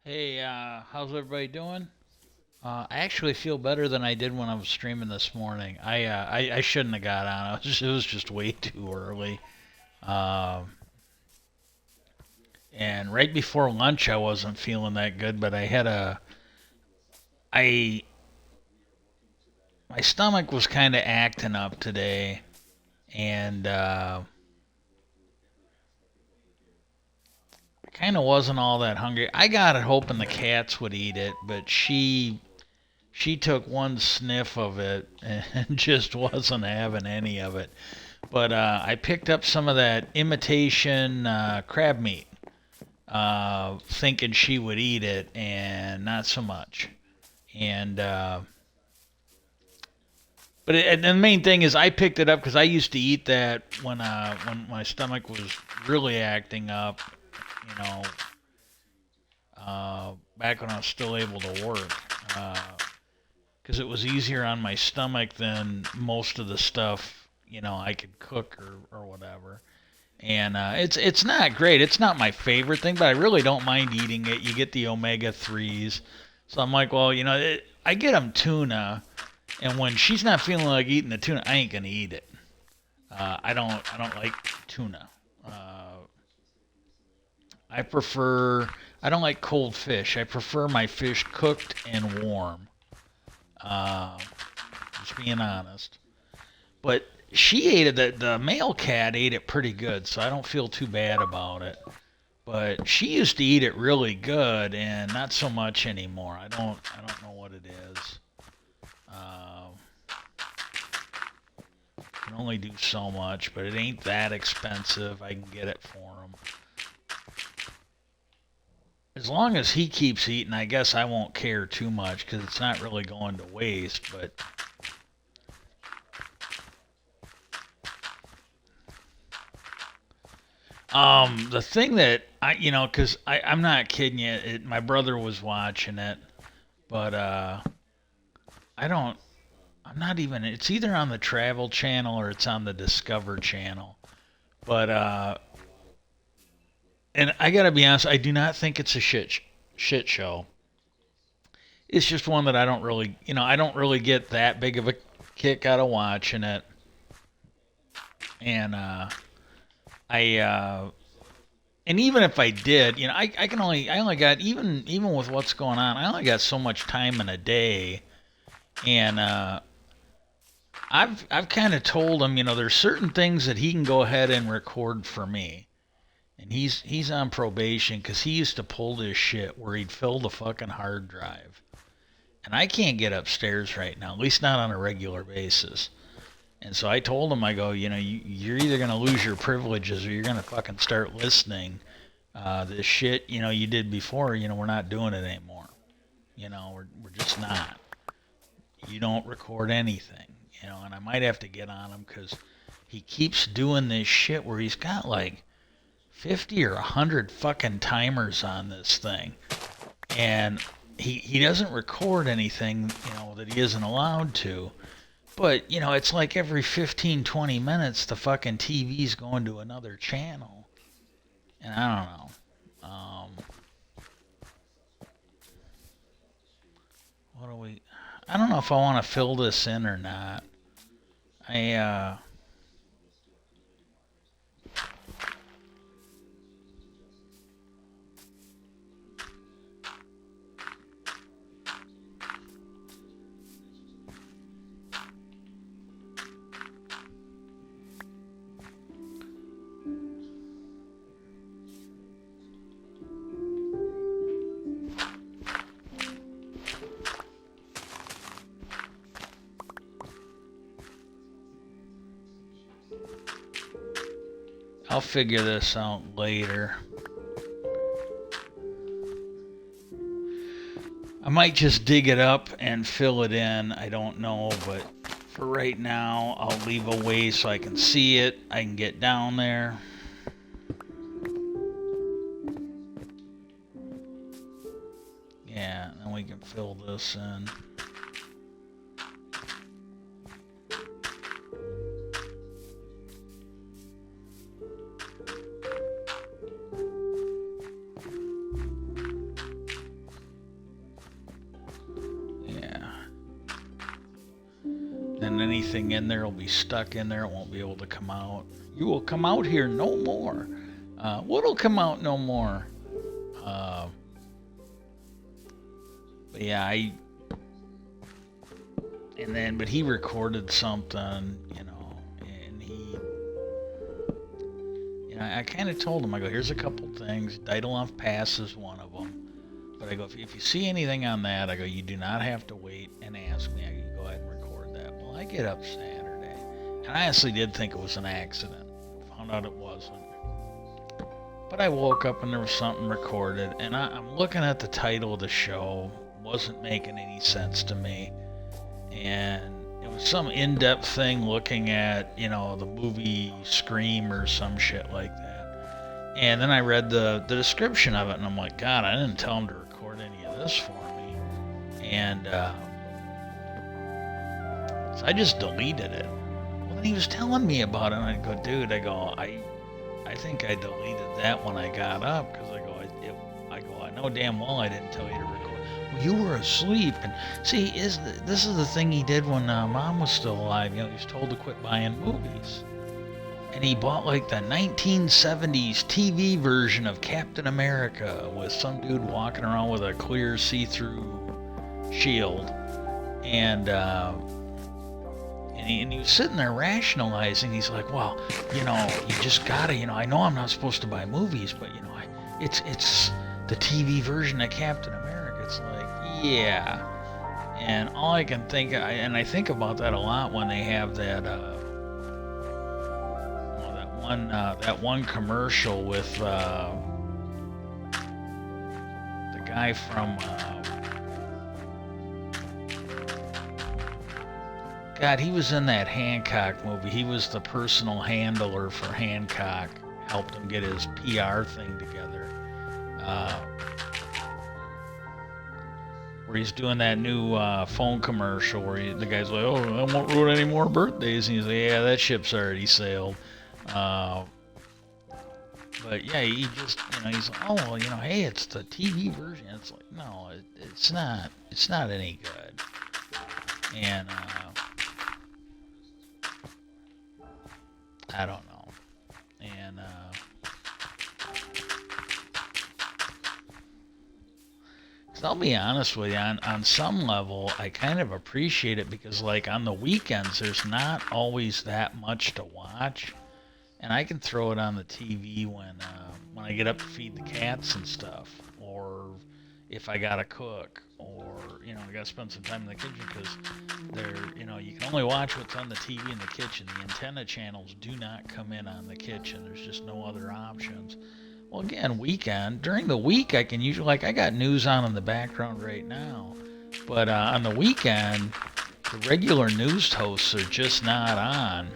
Hey, how's everybody doing? I actually feel better than I did when I was streaming this morning. I shouldn't have got on. It was just way too early. Um, and right before lunch, I wasn't feeling that good, but I, my stomach was kind of acting up today, and I kind of wasn't all that hungry. I got it hoping the cats would eat it, but she took one sniff of it and just wasn't having any of it. But I picked up some of that imitation crab meat, thinking she would eat it, and not so much. And and the main thing is, I picked it up because I used to eat that when my stomach was really acting up. You know, back when I was still able to work. Because it was easier on my stomach than most of the stuff I could cook or whatever. And it's not great. It's not my favorite thing, but I really don't mind eating it. You get the omega threes, so I'm like, well, I get them tuna, and when she's not feeling like eating the tuna, I ain't gonna eat it. I don't like tuna. Uh, I prefer I don't like cold fish. I prefer my fish cooked and warm. Uh, just being honest. But she ate it. The male cat ate it pretty good, so I don't feel too bad about it. But she used to eat it really good, and not so much anymore. I don't know what it is. Uh, can only do so much, but it ain't that expensive. I can get it for him. As long as he keeps eating, I guess I won't care too much because it's not really going to waste. But the thing that because I'm not kidding you, my brother was watching it, but I don't. I'm not even. It's either on the Travel Channel or it's on the Discover Channel. But and I gotta be honest, I do not think it's a shit show. It's just one that I don't really get that big of a kick out of watching it. And I and even if I did, I only got even with what's going on, I only got so much time in a day, and I've kind of told him, there's certain things that he can go ahead and record for me. And he's on probation because he used to pull this shit where he'd fill the fucking hard drive. And I can't get upstairs right now, at least not on a regular basis. And so I told him, I go, you're either gonna lose your privileges or you're gonna fucking start listening. This shit, you did before, we're not doing it anymore. We're just not. You don't record anything, and I might have to get on him because he keeps doing this shit where he's got like 50 or 100 fucking timers on this thing. And he doesn't record anything, that he isn't allowed to. But, it's like every 15, 20 minutes the fucking TV's going to another channel. And I don't know. What do we... I don't know if I want to fill this in or not. I, I'll figure this out later. I might just dig it up and fill it in. I don't know, but for right now, I'll leave a way so I can see it. I can get down there. Yeah, and we can fill this in. and anything in there will be stuck in there. It won't be able to come out. You will come out here no more. What'll come out no more? Uh, but yeah, but he recorded something, and I kind of told him, I go, here's a couple things. Dyatlov Pass is one of them. But I go, if you see anything on that, I go, you do not have to wait and ask me. I go, you go ahead and record that. Well, I get up Saturday, and I honestly did think it was an accident. Found out it wasn't. But I woke up and there was something recorded, and I'm looking at the title of the show. Wasn't making any sense to me. And it was some in-depth thing looking at, the movie Scream or some shit like that. And then I read the description of it, and I'm like, God, I didn't tell him to record any of this for me. And so I just deleted it. Well, then he was telling me about it, and I go, dude, I think I deleted that when I got up, because I know damn well I didn't tell you to record. Well, you were asleep, and see, this is the thing he did when Mom was still alive. He was told to quit buying movies. And he bought like the 1970s TV version of Captain America with some dude walking around with a clear see-through shield. And he was sitting there rationalizing. He's like, well, you just gotta, I know I'm not supposed to buy movies, but, it's the TV version of Captain America. It's like, yeah. And all I can think, and I think about that a lot when they have that, that one commercial with the guy from God, he was in that Hancock movie. He was the personal handler for Hancock, helped him get his PR thing together. Where he's doing that new phone commercial where the guy's like, oh, I won't ruin any more birthdays. And he's like, yeah, that ship's already sailed. But yeah, he just, he's like, oh, well, hey, it's the TV version. It's like, no, it's not. It's not any good. And I don't know. And cause I'll be honest with you, on some level, I kind of appreciate it because, like, on the weekends, there's not always that much to watch. And I can throw it on the TV when I get up to feed the cats and stuff, or if I gotta cook, or I gotta spend some time in the kitchen because you can only watch what's on the TV in the kitchen. The antenna channels do not come in on the kitchen. There's just no other options. Well, again, weekend during the week I can usually, like, I got news on in the background right now, but on the weekend the regular news hosts are just not on.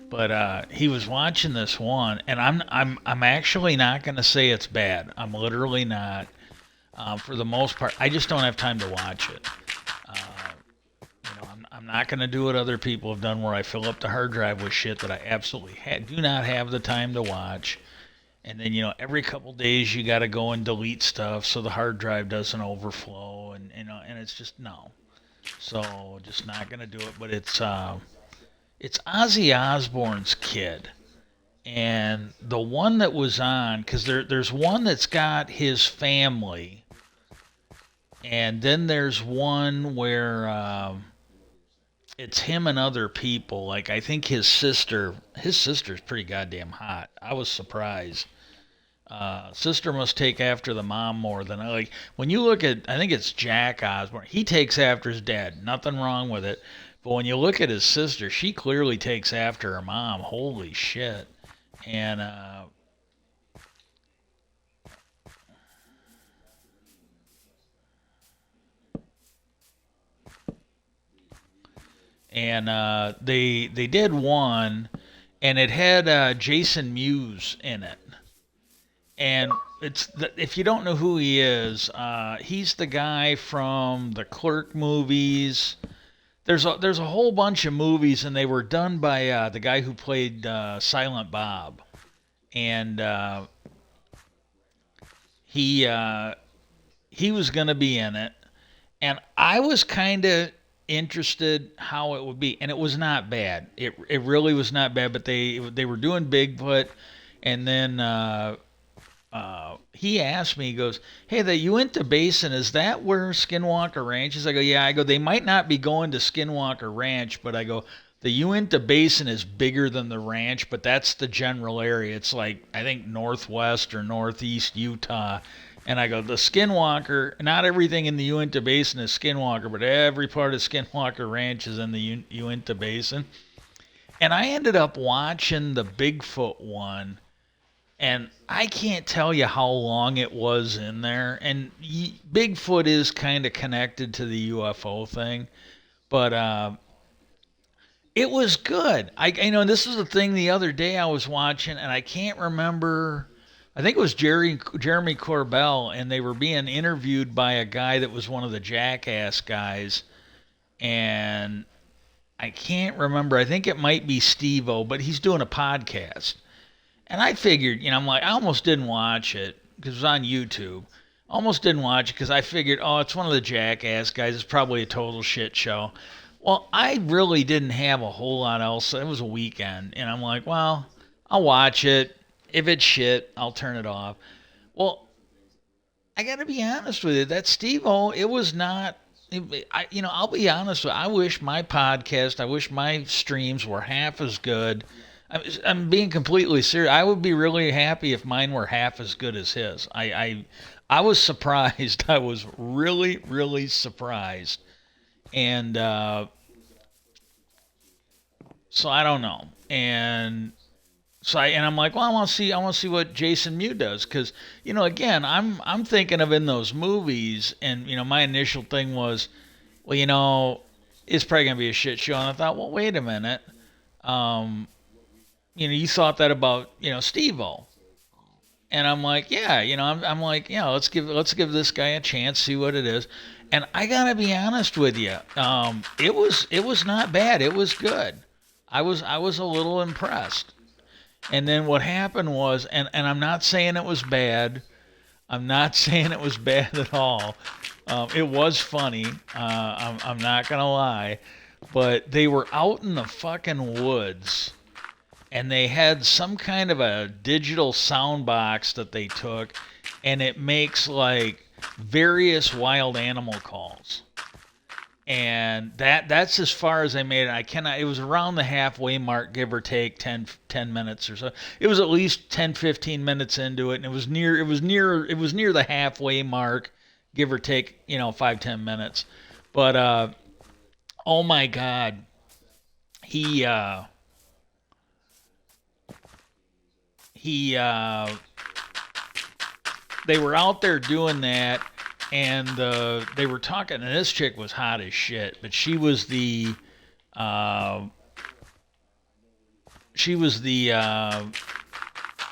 But he was watching this one, and I'm actually not going to say it's bad. I'm literally not. For the most part, I just don't have time to watch it. I'm not going to do what other people have done, where I fill up the hard drive with shit that I absolutely do not have the time to watch. And then every couple days you got to go and delete stuff so the hard drive doesn't overflow, and it's just no. So just not going to do it. But it's Ozzy Osbourne's kid, and the one that was on, because there's one that's got his family, and then there's one where it's him and other people. Like, I think his sister's pretty goddamn hot. I was surprised. Sister must take after the mom more than I like. When you look at, I think it's Jack Osbourne. He takes after his dad. Nothing wrong with it. But when you look at his sister, she clearly takes after her mom. Holy shit. And they did one, and it had Jason Mewes in it. And if you don't know who he is, he's the guy from the Clerk movies. There's a whole bunch of movies, and they were done by the guy who played Silent Bob, and he was gonna be in it, and I was kind of interested how it would be, and it was not bad. It really was not bad. But they were doing Bigfoot, and then he asked me, he goes, "Hey, the Uinta Basin, is that where Skinwalker Ranch is?" I go, "Yeah." I go, "They might not be going to Skinwalker Ranch, but I go, the Uinta Basin is bigger than the ranch, but that's the general area. It's like, I think, northwest or northeast Utah." And I go, the Skinwalker, not everything in the Uinta Basin is Skinwalker, but every part of Skinwalker Ranch is in the Uinta Basin. And I ended up watching the Bigfoot one, and I can't tell you how long it was in there. And Bigfoot is kind of connected to the UFO thing, but it was good. This was the thing the other day I was watching, and I can't remember. I think it was Jeremy Corbell, and they were being interviewed by a guy that was one of the Jackass guys, and I can't remember. I think it might be Steve-O, but he's doing a podcast. And I figured, I'm like, I almost didn't watch it because it was on YouTube. Almost didn't watch it because I figured, oh, it's one of the Jackass guys. It's probably a total shit show. Well, I really didn't have a whole lot else. It was a weekend, and I'm like, well, I'll watch it. If it's shit, I'll turn it off. Well, I got to be honest with you. That Steve-O, it was not. I'll be honest with you. I wish my podcast, I wish my streams were half as good. I'm being completely serious. I would be really happy if mine were half as good as his. I was surprised. I was really, really surprised. And so I don't know. And I'm like, well, I want to see what Jason Mew does, because again, I'm thinking of in those movies, and my initial thing was, well, it's probably gonna be a shit show, and I thought, well, wait a minute, you thought that about Steve-O, and I'm like, yeah, I'm like, yeah, let's give this guy a chance, see what it is, and I gotta be honest with you, it was not bad, it was good, I was a little impressed. And then what happened was, and I'm not saying it was bad. I'm not saying it was bad at all. It was funny. I'm not going to lie. But they were out in the fucking woods, and they had some kind of a digital sound box that they took, and it makes like various wild animal calls. And that's as far as I made it. I cannot. It was around the halfway mark, give or take 10 minutes or so. It was at least 10, 15 minutes into it, and it was near the halfway mark, give or take 5, 10 minutes. But oh my God, he he they were out there doing that, and they were talking, and this chick was hot as shit, but uh, she was the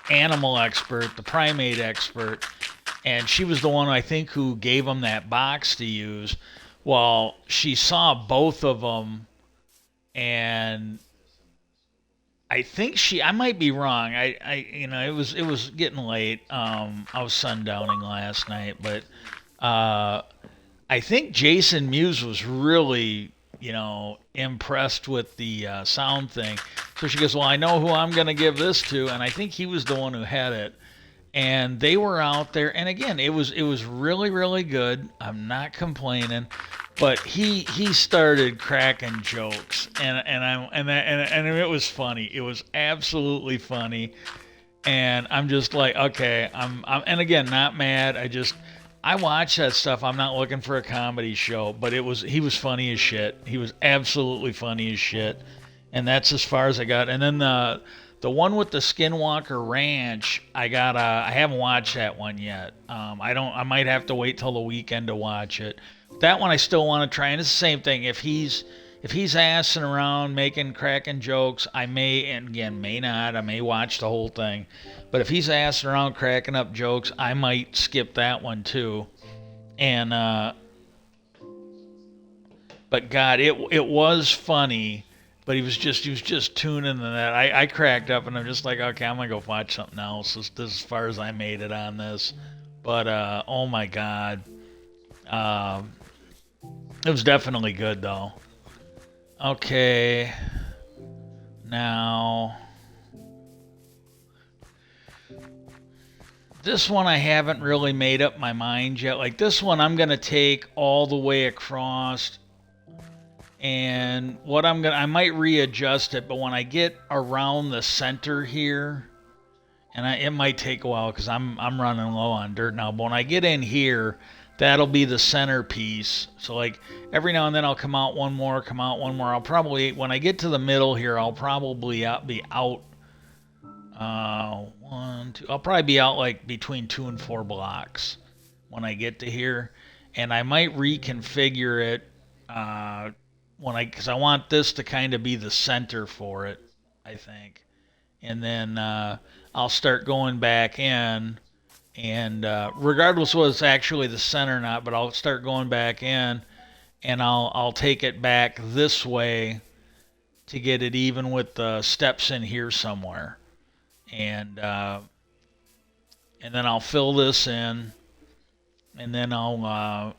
animal expert, the primate expert, and she was the one, I think, who gave them that box to use. Well, she saw both of them, and I might be wrong. It was getting late. I was sundowning last night, but uh, I think Jason Mewes was really, impressed with the sound thing. So she goes, "Well, I know who I'm going to give this to," and I think he was the one who had it. And they were out there, and again, it was really, really good. I'm not complaining, but he started cracking jokes, and it was funny. It was absolutely funny, and I'm just like, okay, and again, not mad. I watch that stuff. I'm not looking for a comedy show, but he was funny as shit. He was absolutely funny as shit, and that's as far as I got. And then the one with the Skinwalker Ranch, I haven't watched that one yet. I might have to wait till the weekend to watch it. That one I still want to try, and it's the same thing. If he's assing around, cracking jokes, I may, and again, may not. I may watch the whole thing. But if he's assing around, cracking up jokes, I might skip that one too. And but God, it was funny. But he was just tuning in that. I cracked up, and I'm just like, okay, I'm gonna go watch something else. This as far as I made it on this. But oh my God. It was definitely good though. Okay, now this one I haven't really made up my mind yet. Like this one I'm gonna take all the way across, and what I might readjust it, but when I get around the center here, and it might take a while because I'm running low on dirt now. But when I get in here, that'll be the centerpiece. So like every now and then I'll come out one more, come out one more. I'll probably when I get to the middle here, I'll probably be out one, two. I'll probably be out like between 2 and 4 blocks when I get to here, and I might reconfigure it because I want this to kind of be the center for it, I think, and then I'll start going back in, and regardless of whether it's actually the center or not, but I'll start going back in, and I'll take it back this way to get it even with the steps in here somewhere, and then I'll fill this in, and then I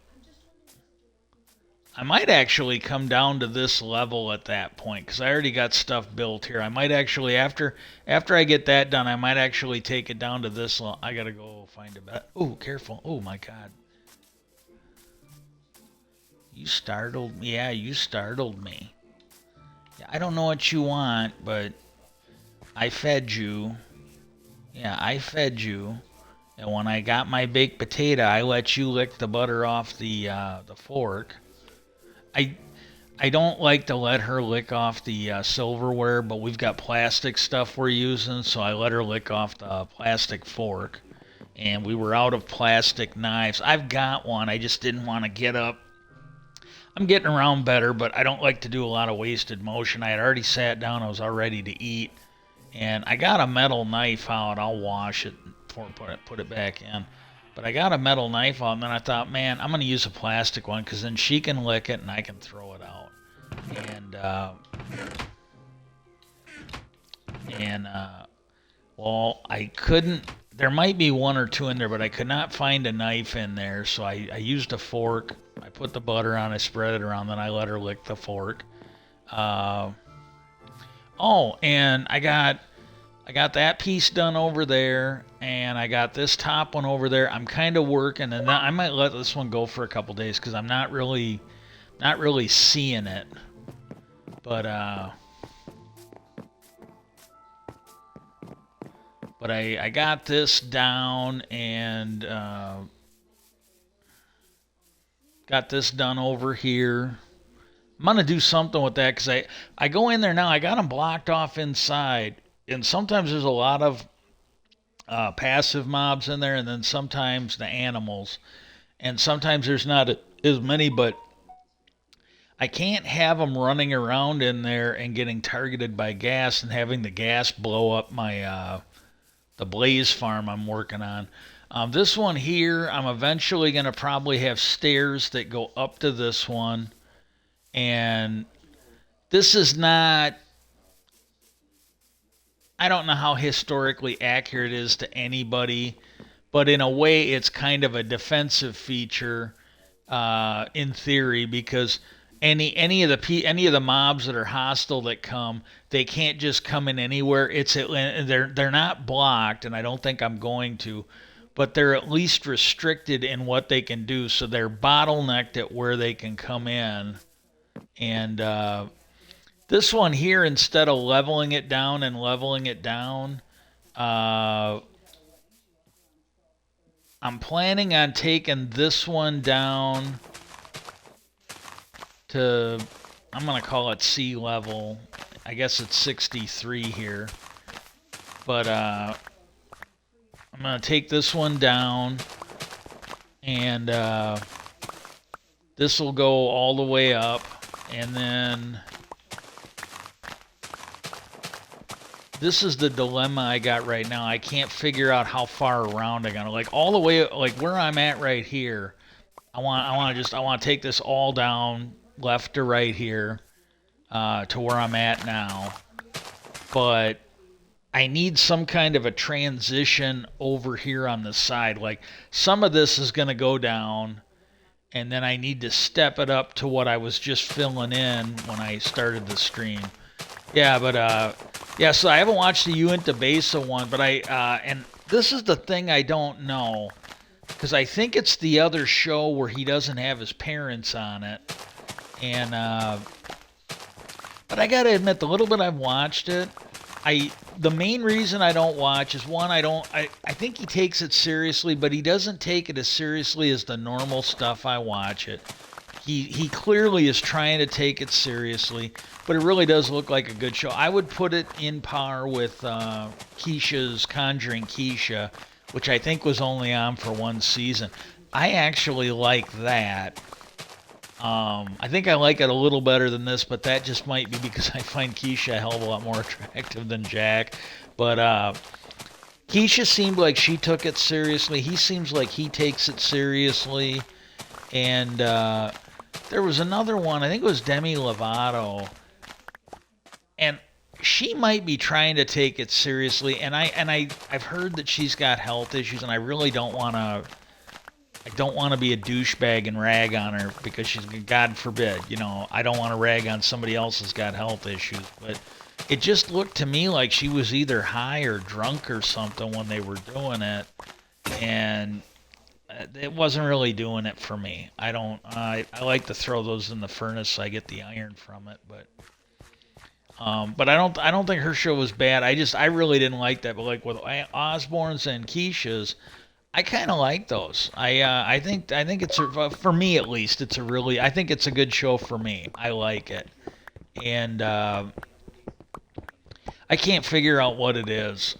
might actually come down to this level at that point because I already got stuff built here. I might actually after I get that done, I might actually take it down to this level. I gotta go find a bed. Oh, careful! Oh my God! You startled me. Yeah, you startled me. Yeah, I don't know what you want, but I fed you. Yeah, I fed you. And when I got my baked potato, I let you lick the butter off the fork. I I don't like to let her lick off the silverware, but we've got plastic stuff we're using, so I let her lick off the plastic fork. And we were out of plastic knives. I've got one. I just didn't want to get up. I'm getting around better, but I don't like to do a lot of wasted motion. I had already sat down. I was all ready to eat. And I got a metal knife out. I'll wash it before I put it back in. But I got a metal knife out, and then I thought, man, I'm going to use a plastic one because then she can lick it and I can throw it out. And well, I couldn't. There might be one or two in there, but I could not find a knife in there, so I used a fork. I put the butter on, I spread it around, then I let her lick the fork. Oh, and I got that piece done over there, and I got this top one over there. I'm kind of working, and I might let this one go for a couple days because I'm not really seeing it. But I got this down and got this done over here. I'm going to do something with that because I go in there now. I got them blocked off inside. And sometimes there's a lot of passive mobs in there, and then sometimes the animals. And sometimes there's not as many, but I can't have them running around in there and getting targeted by gas and having the gas blow up my the blaze farm I'm working on. This one here, I'm eventually going to probably have stairs that go up to this one. And this is not, I don't know how historically accurate it is to anybody, but in a way it's kind of a defensive feature in theory because any of the mobs that are hostile that come, they can't just come in anywhere. They're not blocked, and I don't think I'm going to, but they're at least restricted in what they can do, so they're bottlenecked at where they can come in. And this one here, instead of leveling it down, I'm planning on taking this one down to, I'm going to call it sea level. I guess it's 63 here. But I'm going to take this one down, and this will go all the way up. And then this is the dilemma I got right now. I can't figure out how far around I gotta, like all the way, like where I'm at right here. I want to take this all down left to right here to where I'm at now. But I need some kind of a transition over here on the side. Like some of this is gonna go down. and then I need to step it up to what I was just filling in when I started the stream. Yeah, but yeah. So I haven't watched the Uinta Besa one, but and this is the thing I don't know because I think it's the other show where he doesn't have his parents on it, and but I gotta admit, the little bit I've watched it, the main reason I don't watch is one, I think he takes it seriously, but he doesn't take it as seriously as the normal stuff I watch it. He clearly is trying to take it seriously, but it really does look like a good show. I would put it in par with Keisha's Conjuring Keisha, which I think was only on for one season. I actually like that. I think I like it a little better than this, but that just might be because I find Keisha a hell of a lot more attractive than Jack. But Keisha seemed like she took it seriously. He seems like he takes it seriously. And there was another one, I think it was Demi Lovato. And she might be trying to take it seriously. And I've heard that she's got health issues, and I really don't want to. I don't want to be a douchebag and rag on her because she's, God forbid, I don't want to rag on somebody else who's got health issues. But it just looked to me like she was either high or drunk or something when they were doing it. And it wasn't really doing it for me. I like to throw those in the furnace so I get the iron from it. But I don't think her show was bad. I really didn't like that. But like with Osborne's and Keisha's, I kind of like those. I think it's for me at least. I think it's a good show for me. I like it, and I can't figure out what it is.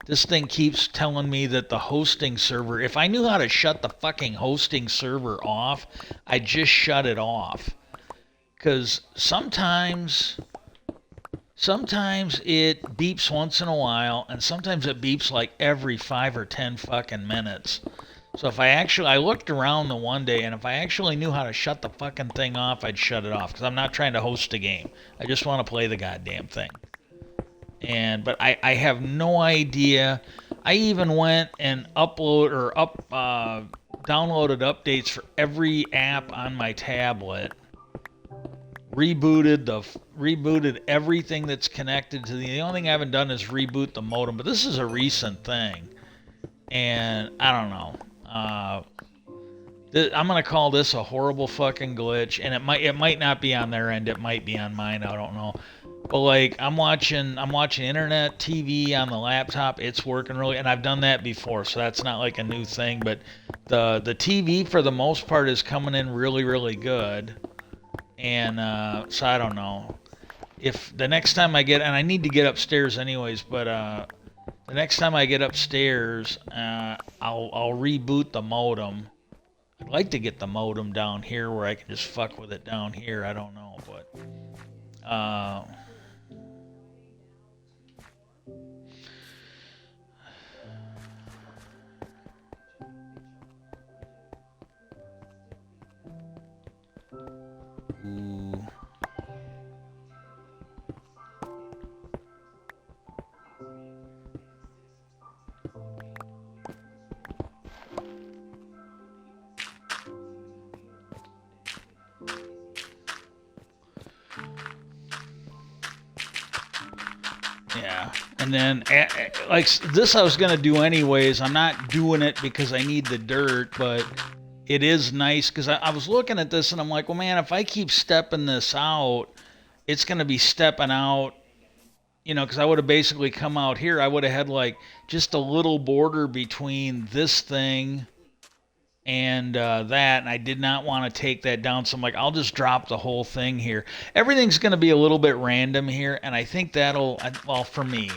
This thing keeps telling me that the hosting server. If I knew how to shut the fucking hosting server off, I'd just shut it off. Because sometimes it beeps once in a while, and sometimes it beeps like every 5 or 10 fucking minutes. So if I looked around the one day, and if I actually knew how to shut the fucking thing off, I'd shut it off. Because I'm not trying to host a game. I just want to play the goddamn thing. But I have no idea. I even went and downloaded updates for every app on my tablet. Rebooted everything that's connected to the only thing I haven't done is reboot the modem, but this is a recent thing, and I don't know. I'm gonna call this a horrible fucking glitch, and it might not be on their end, it might be on mine, I don't know. But like I'm watching internet TV on the laptop, it's working really, and I've done that before, so that's not like a new thing. But the TV for the most part is coming in really, really good. And so I don't know if the next time I and I need to get upstairs anyways, but the next time I get upstairs, I'll reboot the modem. I'd like to get the modem down here where I can just fuck with it down here. I don't know, but ooh. Yeah, and then like this I was gonna do anyways. I'm not doing it because I need the dirt, but it is nice because I was looking at this and I'm like, well, man, if I keep stepping this out, it's gonna be stepping out, because I would have basically come out here. I would have had like just a little border between this thing and that, and I did not want to take that down, so I'm like, I'll just drop the whole thing here. Everything's going to be a little bit random here, and I think well, for me,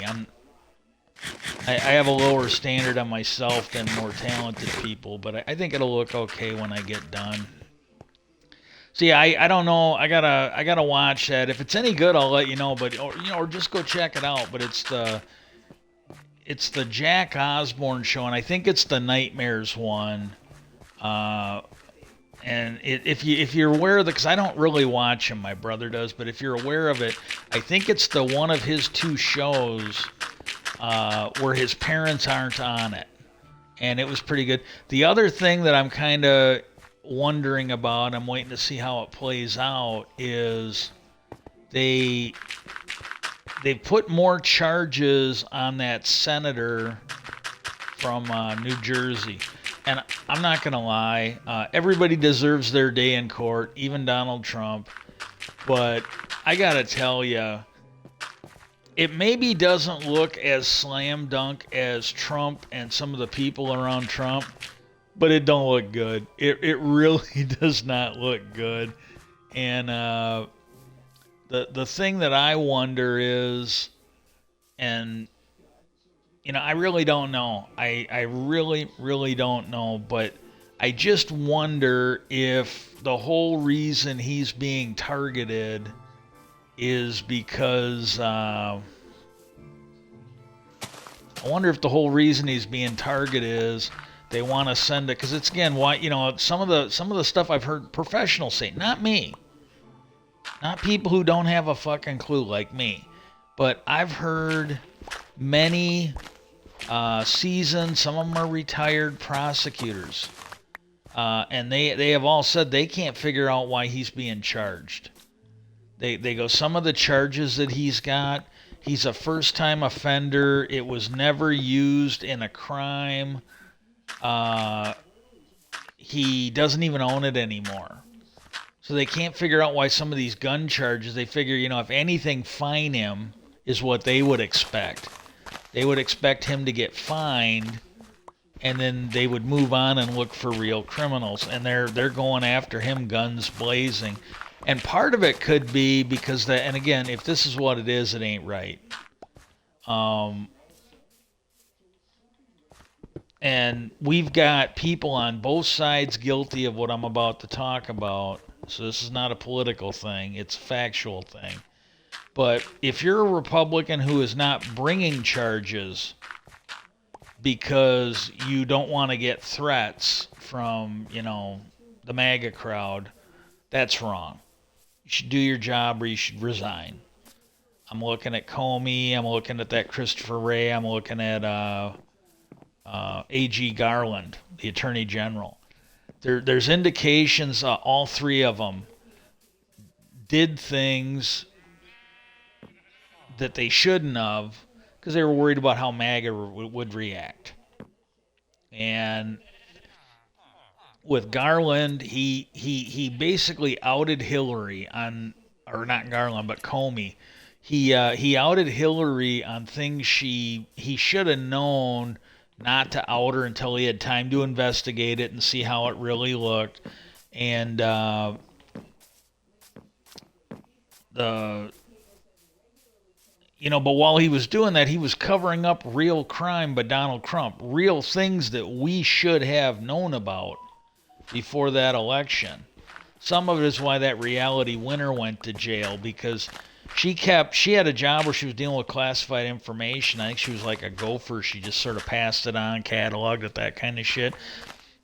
I have a lower standard on myself than more talented people, but I think it'll look okay when I get done. So yeah, I don't know. I gotta watch that. If it's any good, I'll let you know. But or just go check it out. But it's the Jack Osborne show, and I think it's the Nightmares one. And if you're aware of because I don't really watch him, my brother does, but if you're aware of it, I think it's the one of his two shows where his parents aren't on it, and it was pretty good. The other thing that I'm kind of wondering about, I'm waiting to see how it plays out, is they they put more charges on that senator from New Jersey. And I'm not going to lie, everybody deserves their day in court, even Donald Trump. But I got to tell you, it maybe doesn't look as slam dunk as Trump and some of the people around Trump, but it don't look good. It really does not look good. And the thing that I wonder is, and I really don't know. I really, really don't know. But I just wonder if the whole reason he's being targeted is because I wonder if the whole reason he's being targeted is they want to send it, because it's, again, why, some of the stuff I've heard professionals say, not me, not people who don't have a fucking clue like me, but I've heard many seasoned, some of them are retired prosecutors, and they have all said they can't figure out why he's being charged. They go, some of the charges that he's got, he's a first-time offender. It was never used in a crime. He doesn't even own it anymore. So they can't figure out why some of these gun charges, they figure, if anything, fine him is what they would expect. They would expect him to get fined, and then they would move on and look for real criminals. And they're going after him guns blazing. And part of it could be because and again, if this is what it is, it ain't right. And we've got people on both sides guilty of what I'm about to talk about. So this is not a political thing, it's a factual thing. But if you're a Republican who is not bringing charges because you don't want to get threats from, the MAGA crowd, that's wrong. You should do your job or you should resign. I'm looking at Comey. I'm looking at that Christopher Wray. I'm looking at A.G. Garland, the Attorney General. There's indications all three of them did things that they shouldn't have because they were worried about how MAGA would react. And with Garland, he basically outed Hillary on, or not Garland, but Comey. He outed Hillary on things he should have known not to out her until he had time to investigate it and see how it really looked. And but while he was doing that, he was covering up real crime by Donald Trump, real things that we should have known about before that election. Some of it is why that reality winner went to jail, because she had a job where she was dealing with classified information. I think she was like a gopher. She just sort of passed it on, cataloged it, that kind of shit.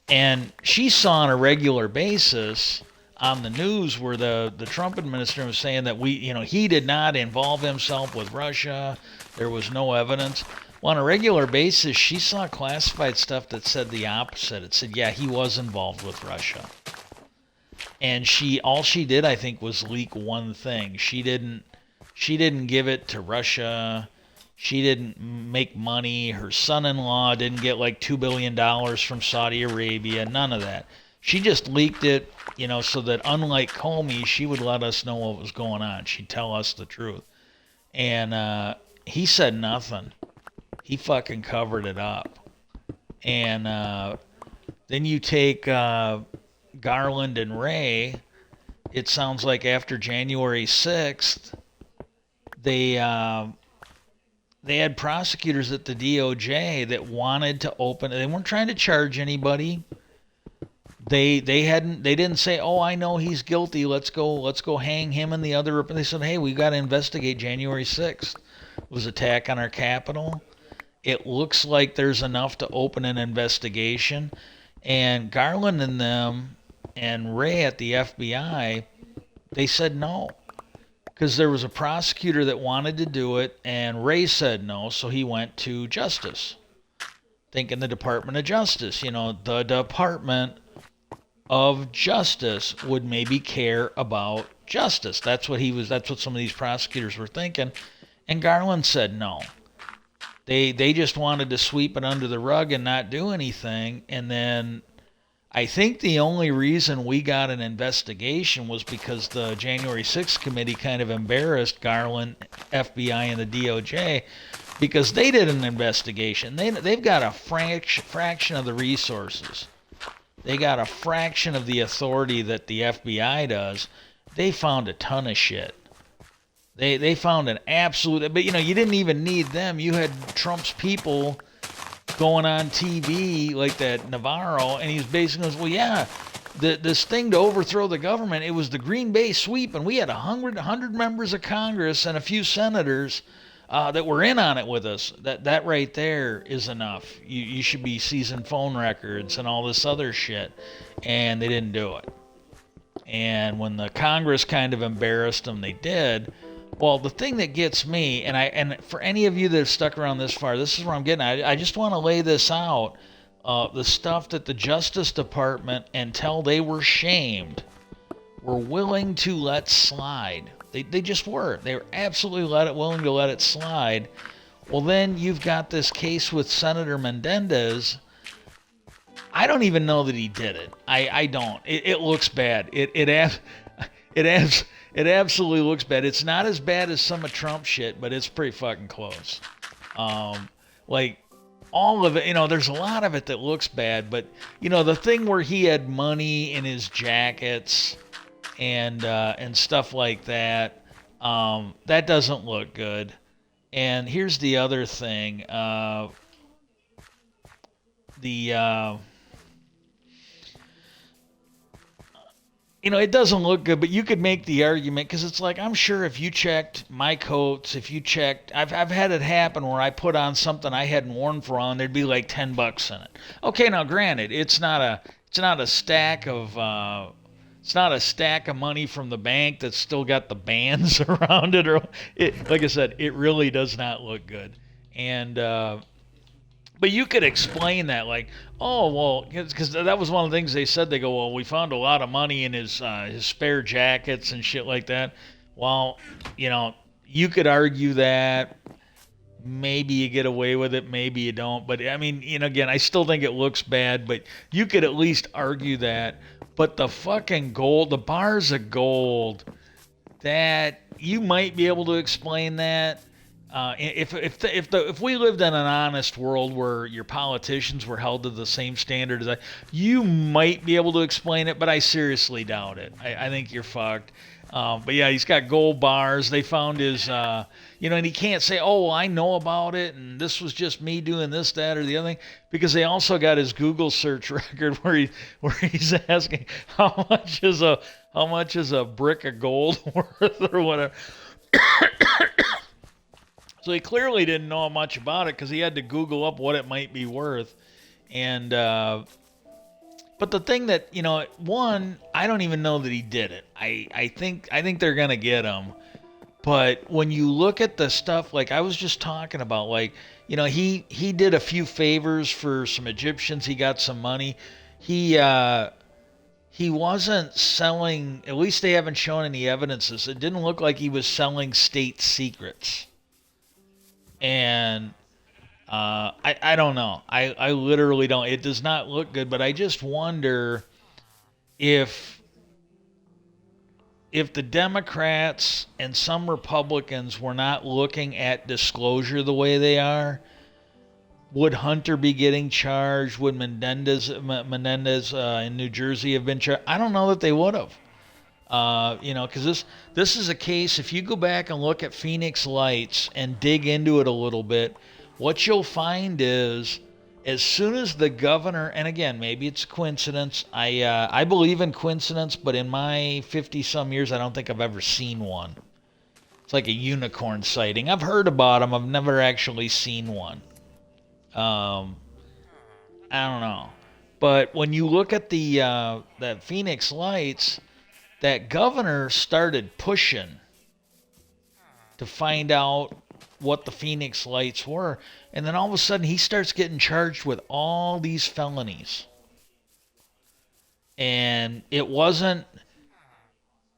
And she saw on a regular basis on the news where the Trump administration was saying that he did not involve himself with Russia. There was no evidence. Well, on a regular basis, she saw classified stuff that said the opposite. It said, yeah, he was involved with Russia. And all she did, I think, was leak one thing. She didn't give it to Russia. She didn't make money. Her son-in-law didn't get like $2 billion from Saudi Arabia. None of that. She just leaked it, so that unlike Comey, she would let us know what was going on. She'd tell us the truth. And he said nothing. He fucking covered it up. And then you take Garland and Wray. It sounds like after January 6th, they had prosecutors at the DOJ that wanted to open. They weren't trying to charge anybody. They didn't say, oh, I know he's guilty. Let's go hang him and the other. They said, hey, we got to investigate January 6th. It was attack on our Capitol. It looks like there's enough to open an investigation. And Garland and them and Wray at the FBI, they said no. Because there was a prosecutor that wanted to do it, and Wray said no, so he went to justice. thinking the Department of Justice, the Department of Justice would maybe care about justice. That's what some of these prosecutors were thinking. And Garland said no. They just wanted to sweep it under the rug and not do anything. And then I think the only reason we got an investigation was because the January 6th committee kind of embarrassed Garland, FBI, and the DOJ because they did an investigation. They've got a fraction of the resources. They got a fraction of the authority that the FBI does. They found a ton of shit. They found an absolute, but you didn't even need them. You had Trump's people going on TV like that Navarro, and he's basically goes, well, yeah, this thing to overthrow the government, it was the Green Bay sweep, and we had 100 members of Congress and a few senators that were in on it with us. That right there is enough. You should be seizing phone records and all this other shit, and they didn't do it. And when the Congress kind of embarrassed them, they did. Well, the thing that gets me, and for any of you that have stuck around this far, this is where I'm getting at. I just want to lay this out. The stuff that the Justice Department, until they were shamed, were willing to let slide. They just were. They were absolutely willing to let it slide. Well, then you've got this case with Senator Menendez. I don't even know that he did it. I don't. It looks bad. It absolutely looks bad. It's not as bad as some of Trump's shit, but it's pretty fucking close. Like all of it, there's a lot of it that looks bad, but the thing where he had money in his jackets and stuff like that, that doesn't look good. And here's the other thing, it doesn't look good, but you could make the argument because it's like, I'm sure if you checked my coats, I've had it happen where I put on something I hadn't worn for a while, and there'd be like $10 in it. Okay, now granted, it's not a stack of money from the bank that's still got the bands around it, like I said, it really does not look good. And but you could explain that, like, oh, well, because that was one of the things they said. They go, well, we found a lot of money in his spare jackets and shit like that. Well, you could argue that. Maybe you get away with it, maybe you don't. But, I mean, again, I still think it looks bad, but you could at least argue that. But the fucking gold, the bars of gold, that you might be able to explain that. If we lived in an honest world where your politicians were held to the same standard as you might be able to explain it, but I seriously doubt it. I think you're fucked. But yeah, he's got gold bars. They found his, and he can't say, oh, well, I know about it, and this was just me doing this, that, or the other thing, because they also got his Google search record where he's asking how much is a brick of gold worth or whatever. So he clearly didn't know much about it because he had to Google up what it might be worth. And but the thing that, one, I don't even know that he did it. I think they're gonna get him. But when you look at the stuff, like I was just talking about, like, he did a few favors for some Egyptians. He got some money. He wasn't selling. At least they haven't shown any evidences. It didn't look like he was selling state secrets. And I don't know. I literally don't. It does not look good, but I just wonder if the Democrats and some Republicans were not looking at disclosure the way they are, would Hunter be getting charged? Would Menendez in New Jersey have been charged? I don't know that they would have. Because this is a case, if you go back and look at Phoenix Lights and dig into it a little bit, what you'll find is as soon as the governor, and again, maybe it's a coincidence, I believe in coincidence, but in my 50-some years, I don't think I've ever seen one. It's like a unicorn sighting. I've heard about them. I've never actually seen one. I don't know. But when you look at that Phoenix Lights, that governor started pushing to find out what the Phoenix Lights were, and then all of a sudden he starts getting charged with all these felonies. And it wasn't,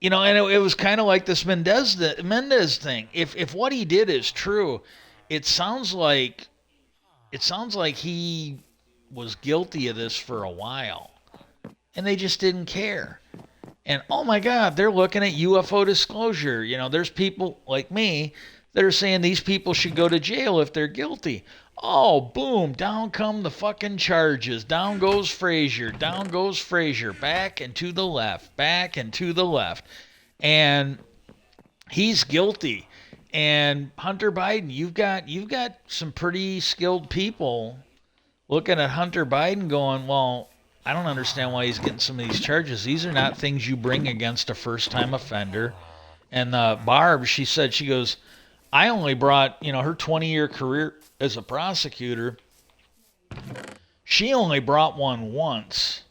and it was kind of like this Mendez thing. If what he did is true, it sounds like he was guilty of this for a while, and they just didn't care. And oh my God, they're looking at UFO disclosure. There's people like me that are saying these people should go to jail if they're guilty. Oh, boom, down come the fucking charges. Down goes Frazier. Down goes Frazier. Back and to the left. Back and to the left. And he's guilty. And Hunter Biden, you've got some pretty skilled people looking at Hunter Biden going, well, I don't understand why he's getting some of these charges. These are not things you bring against a first-time offender. And Barb, she goes, I only brought, her 20-year career as a prosecutor, she only brought one once.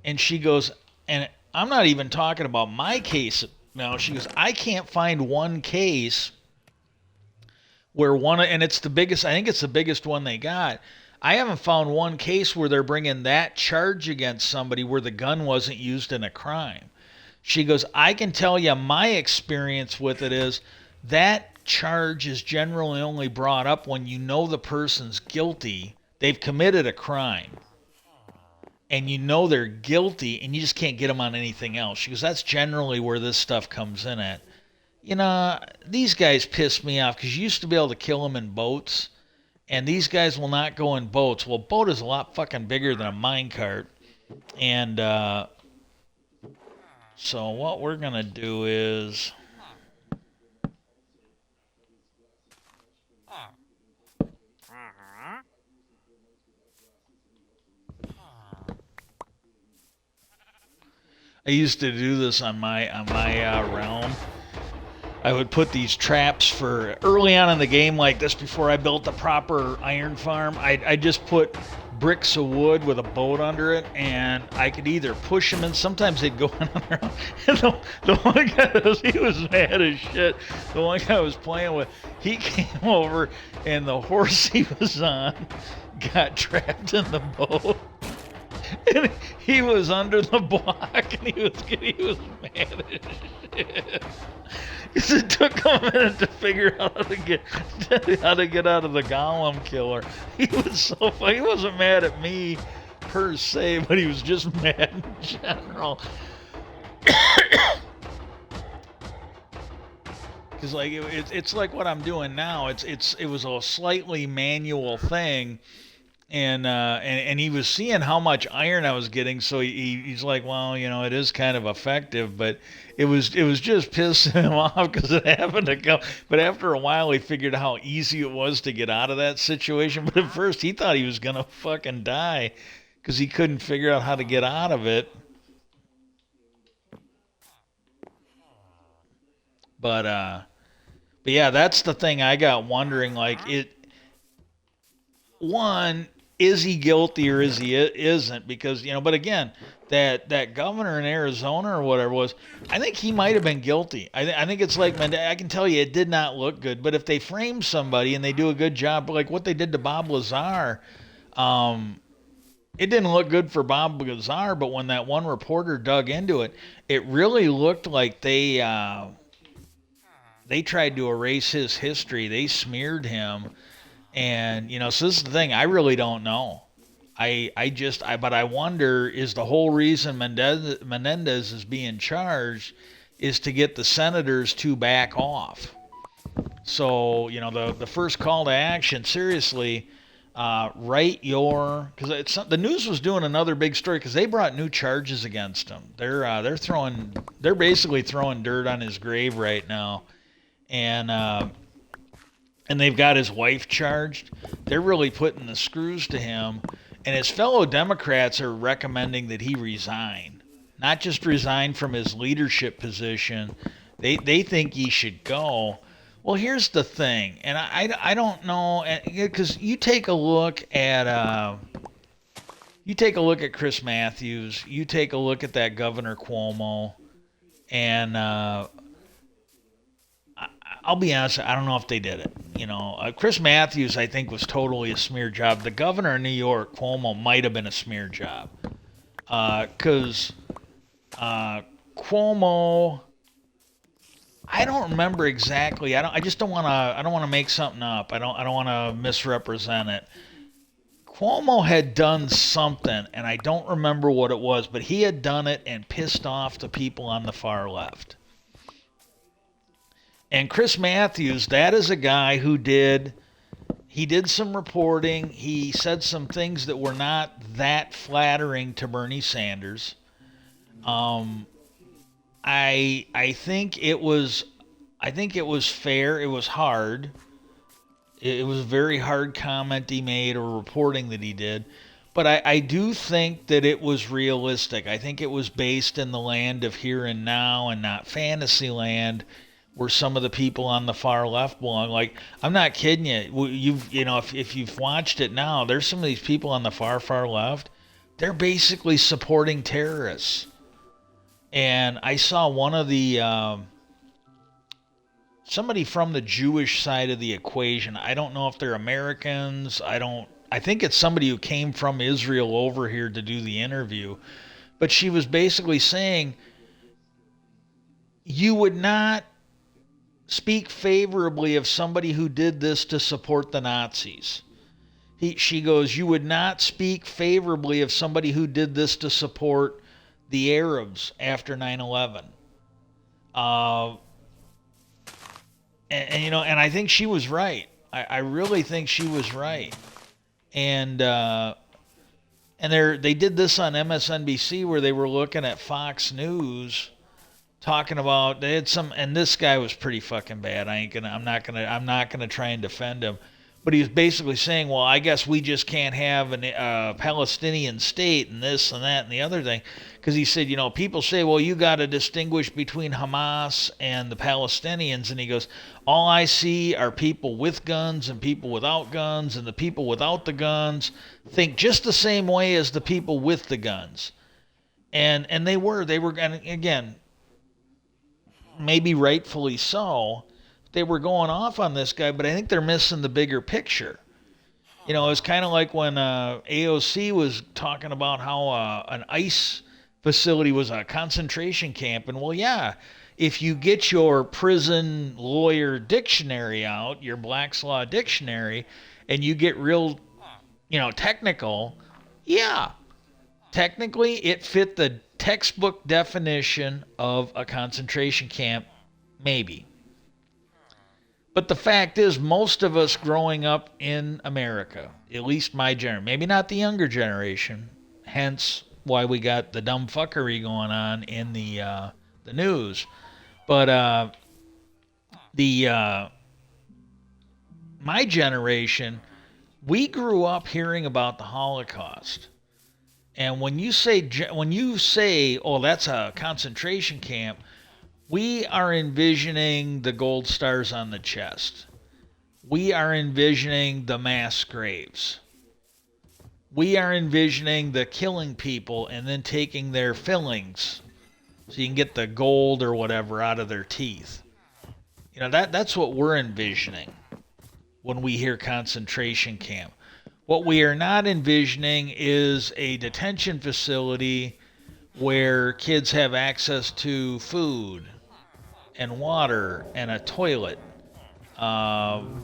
And she goes, and I'm not even talking about my case now. She goes, I can't find one case where and it's the biggest, I think it's the biggest one they got. I haven't found one case where they're bringing that charge against somebody where the gun wasn't used in a crime. She goes, I can tell you my experience with it is that charge is generally only brought up when you know the person's guilty, they've committed a crime, and you know they're guilty, and you just can't get them on anything else. She goes, that's generally where this stuff comes in at. These guys piss me off because you used to be able to kill them in boats, and these guys will not go in boats. Well, a boat is a lot fucking bigger than a minecart, and so what we're going to do is... I used to do this on my realm. I would put these traps for early on in the game like this before I built the proper iron farm. I just put bricks of wood with a boat under it, and I could either push them in. Sometimes they'd go in on their own. And the one guy, he was mad as shit. The one guy I was playing with, he came over, and the horse he was on got trapped in the boat. And he was under the block, and he was mad as shit. Because it took him a minute to figure out how to get out of the golem killer. He was so funny. He wasn't mad at me per se, but he was just mad in general. Because it's like what I'm doing now. It was a slightly manual thing. And he was seeing how much iron I was getting, so he's like, well, it is kind of effective, but it was just pissing him off because it happened to come. But after a while, he figured out how easy it was to get out of that situation. But at first, he thought he was gonna fucking die because he couldn't figure out how to get out of it. But yeah, that's the thing I got wondering. Like one, is he guilty or is he isn't? Because but again, that governor in Arizona or whatever was, I think he might have been guilty. I think it's like, man, I can tell you it did not look good. But if they frame somebody and they do a good job, like what they did to Bob Lazar, it didn't look good for Bob Lazar. But when that one reporter dug into it, it really looked like they tried to erase his history. They smeared him. And, so this is the thing. I really don't know. But I wonder, is the whole reason Menendez is being charged is to get the senators to back off. So, the first call to action, seriously, because the news was doing another big story because they brought new charges against him. They're basically throwing dirt on his grave right now. And they've got his wife charged. They're really putting the screws to him. And his fellow Democrats are recommending that he resign. Not just resign from his leadership position. They think he should go. Well, here's the thing. And I don't know. Because you take a look at Chris Matthews. You take a look at that Governor Cuomo. And I'll be honest, I don't know if they did it. Chris Matthews, I think, was totally a smear job. The governor of New York, Cuomo, might have been a smear job. Because Cuomo, I don't remember exactly. I just don't want to. I don't want to make something up. I don't want to misrepresent it. Cuomo had done something, and I don't remember what it was, but he had done it and pissed off the people on the far left. And Chris Matthews, that is a guy who he did some reporting. He said some things that were not that flattering to Bernie Sanders. I think it was fair. It was hard. It was a very hard comment he made or reporting that he did. But I do think that it was realistic. I think it was based in the land of here and now and not fantasy land where some of the people on the far left belong. Like, I'm not kidding you. If you've watched it now, there's some of these people on the far left. They're basically supporting terrorists. And I saw one of the somebody from the Jewish side of the equation. I don't know if they're Americans. I think it's somebody who came from Israel over here to do the interview. But she was basically saying you would not speak favorably of somebody who did this to support the Nazis. She goes, you would not speak favorably of somebody who did this to support the Arabs after 9/11. And I think she was right. I really think she was right. And they did this on MSNBC where they were looking at Fox News talking about they had some, and this guy was pretty fucking bad. I'm not gonna try and defend him. But he was basically saying, well, I guess we just can't have a Palestinian state and this and that and the other thing. Because he said, people say, well, you got to distinguish between Hamas and the Palestinians. And he goes, all I see are people with guns and people without guns. And the people without the guns think just the same way as the people with the guns. And they were, and again, maybe rightfully so. They were going off on this guy, but I think they're missing the bigger picture. It's kind of like when AOC was talking about how an ICE facility was a concentration camp. And, well, yeah, if you get your prison lawyer dictionary out, your Black's Law dictionary, and you get real, technical, yeah, technically it fit the textbook definition of a concentration camp, maybe. But the fact is, most of us growing up in America, at least my generation, maybe not the younger generation, hence why we got the dumb fuckery going on in the news. But my generation, we grew up hearing about the Holocaust. And when you say, oh, that's a concentration camp, we are envisioning the gold stars on the chest. We are envisioning the mass graves. We are envisioning the killing people and then taking their fillings so you can get the gold or whatever out of their teeth. That's what we're envisioning when we hear concentration camp. What we are not envisioning is a detention facility where kids have access to food and water and a toilet. That's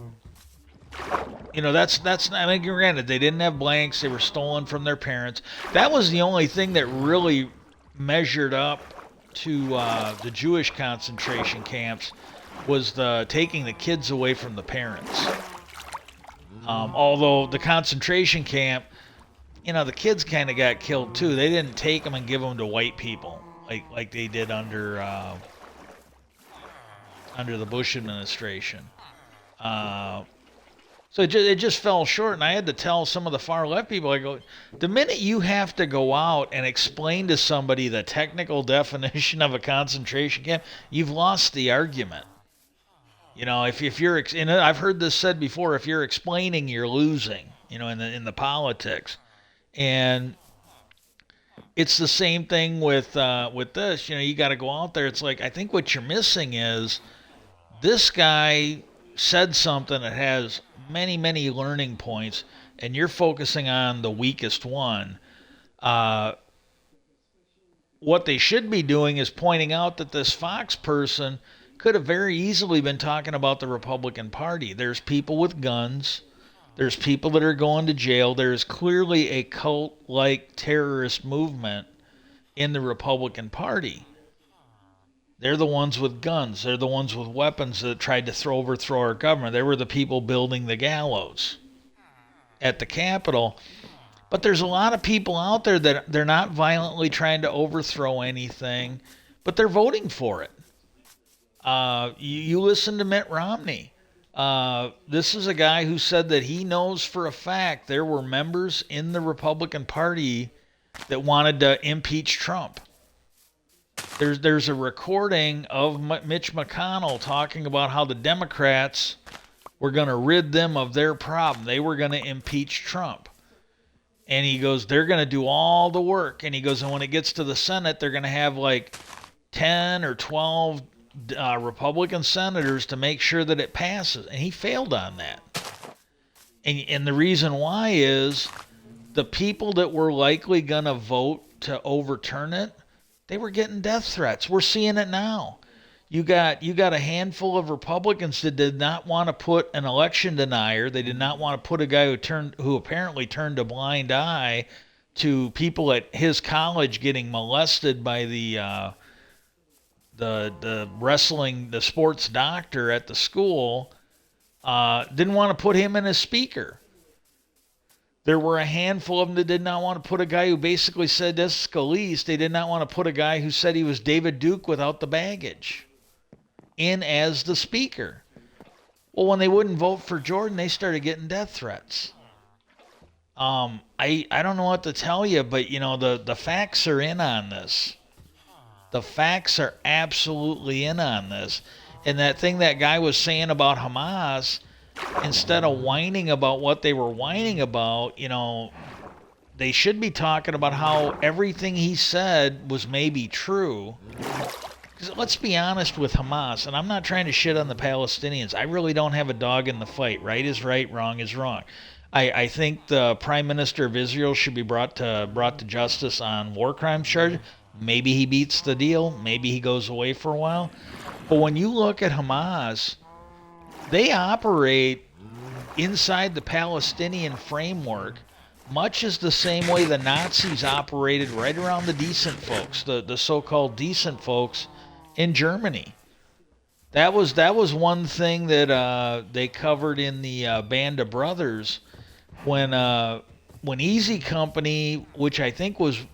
I mean, granted, they didn't have blanks. They were stolen from their parents. That was the only thing that really measured up to the Jewish concentration camps was the taking the kids away from the parents. Although the concentration camp, the kids kind of got killed too. They didn't take them and give them to white people like they did under the Bush administration. So it just fell short, and I had to tell some of the far left people, I go, the minute you have to go out and explain to somebody the technical definition of a concentration camp, you've lost the argument. If you're, and I've heard this said before, if you're explaining, you're losing. In the politics, and it's the same thing with this. You got to go out there. It's like I think what you're missing is This guy said something that has many, many learning points, and you're focusing on the weakest one. Uh, what they should be doing is pointing out that this Fox person could have very easily been talking about the Republican Party. There's people with guns. There's people that are going to jail. There's clearly a cult like terrorist movement in the Republican Party. They're the ones with guns. They're the ones with weapons that tried to overthrow our government. They were the people building the gallows at the Capitol. But there's a lot of people out there that they're not violently trying to overthrow anything, but they're voting for it. You listen to Mitt Romney. This is a guy who said that he knows for a fact there were members in the Republican Party that wanted to impeach Trump. There's a recording of Mitch McConnell talking about how the Democrats were going to rid them of their problem. They were going to impeach Trump. And he goes, they're going to do all the work. And he goes, and when it gets to the Senate, they're going to have like 10 or 12 Republican senators to make sure that it passes. And he failed on that. And the reason why is the people that were likely going to vote to overturn it, they were getting death threats. We're seeing it now. You got a handful of Republicans that did not want to put an election denier. They did not want to put a guy who apparently turned a blind eye to people at his college getting molested by the sports doctor at the school. Didn't want to put him in as speaker. There were a handful of them that did not want to put a guy who basically said this is Scalise. They did not want to put a guy who said he was David Duke without the baggage in as the speaker. Well, when they wouldn't vote for Jordan, they started getting death threats. I don't know what to tell you, but the facts are in on this. The facts are absolutely in on this. And that thing that guy was saying about Hamas, instead of whining about what they were whining about, they should be talking about how everything he said was maybe true. Because let's be honest with Hamas, and I'm not trying to shit on the Palestinians. I really don't have a dog in the fight. Right is right, wrong is wrong. I think the Prime Minister of Israel should be brought to justice on war crimes charges. Maybe he beats the deal. Maybe he goes away for a while. But when you look at Hamas, they operate inside the Palestinian framework much as the same way the Nazis operated right around the decent folks, the so-called decent folks in Germany. That was one thing that they covered in the Band of Brothers when Easy Company, which I think was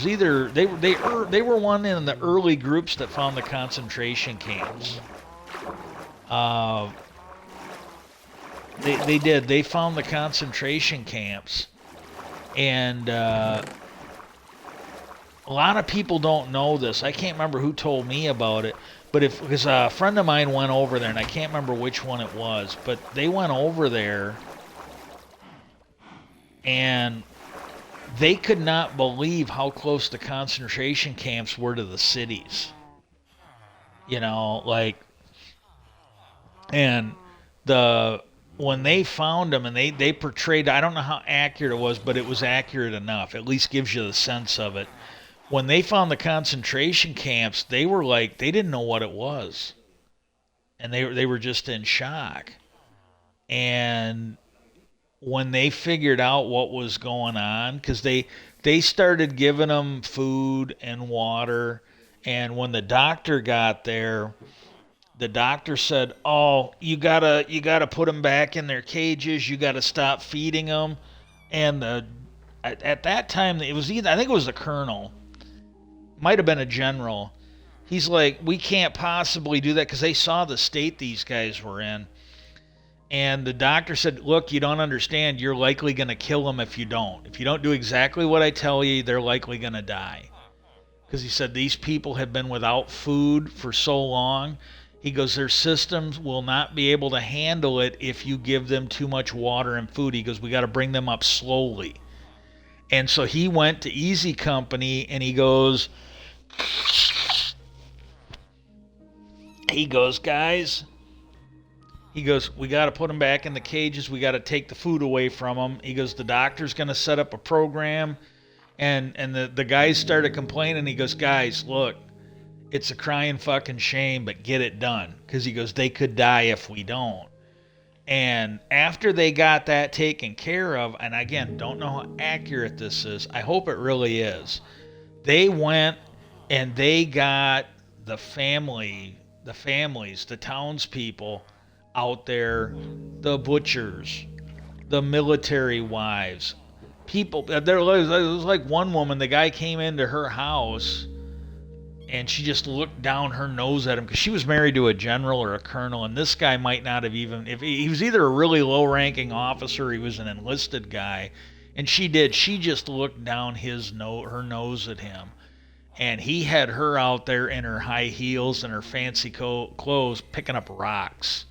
either they were one in the early groups that found the concentration camps. They did. They found the concentration camps, and a lot of people don't know this. I can't remember who told me about it, but because a friend of mine went over there, and I can't remember which one it was, but they went over there, and they could not believe how close the concentration camps were to the cities. And when they found them and they portrayed, I don't know how accurate it was, but it was accurate enough. At least gives you the sense of it. When they found the concentration camps, they were like, they didn't know what it was. And they were just in shock. And when they figured out what was going on, because they started giving them food and water, and when the doctor got there, the doctor said, "Oh, you gotta put them back in their cages. You gotta stop feeding them." And at that time, it was I think it was the colonel, might have been a general. He's like, "We can't possibly do that," because they saw the state these guys were in. And the doctor said, "Look, you don't understand. You're likely going to kill them if you don't. If you don't do exactly what I tell you, they're likely going to die." Because he said these people have been without food for so long. He goes, their systems will not be able to handle it if you give them too much water and food. He goes, we got to bring them up slowly. And so he went to Easy Company, and he goes, He goes, guys, he goes, we got to put them back in the cages. We got to take the food away from them. He goes, the doctor's going to set up a program. And the guys started complaining. He goes, guys, look, it's a crying fucking shame, but get it done. Because he goes, they could die if we don't. And after they got that taken care of, and again, don't know how accurate this is. I hope it really is. They went and they got the families, the townspeople out there, the butchers, the military wives, people. There was like one woman, the guy came into her house and she just looked down her nose at him because she was married to a general or a colonel, and this guy might not have even, if he was either a really low-ranking officer, or he was an enlisted guy, and she just looked down her nose at him, and he had her out there in her high heels and her fancy clothes picking up rocks.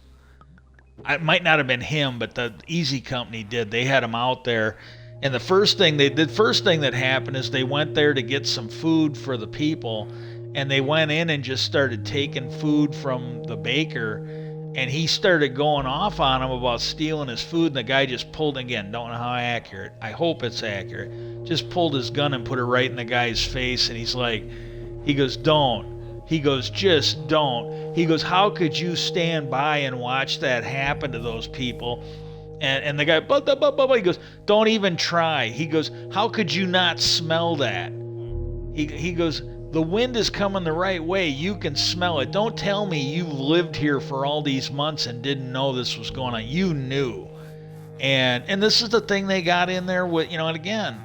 It might not have been him, but the Easy Company did. They had him out there. And the first thing that happened is they went there to get some food for the people, and they went in and just started taking food from the baker, and he started going off on him about stealing his food, and the guy just pulled, again, don't know how accurate, I hope it's accurate, just pulled his gun and put it right in the guy's face, and he goes, don't. He goes, just don't. He goes, how could you stand by and watch that happen to those people? And the guy, he goes, don't even try. He goes, how could you not smell that? He goes, the wind is coming the right way. You can smell it. Don't tell me you've lived here for all these months and didn't know this was going on. You knew. And this is the thing they got in there with, and again,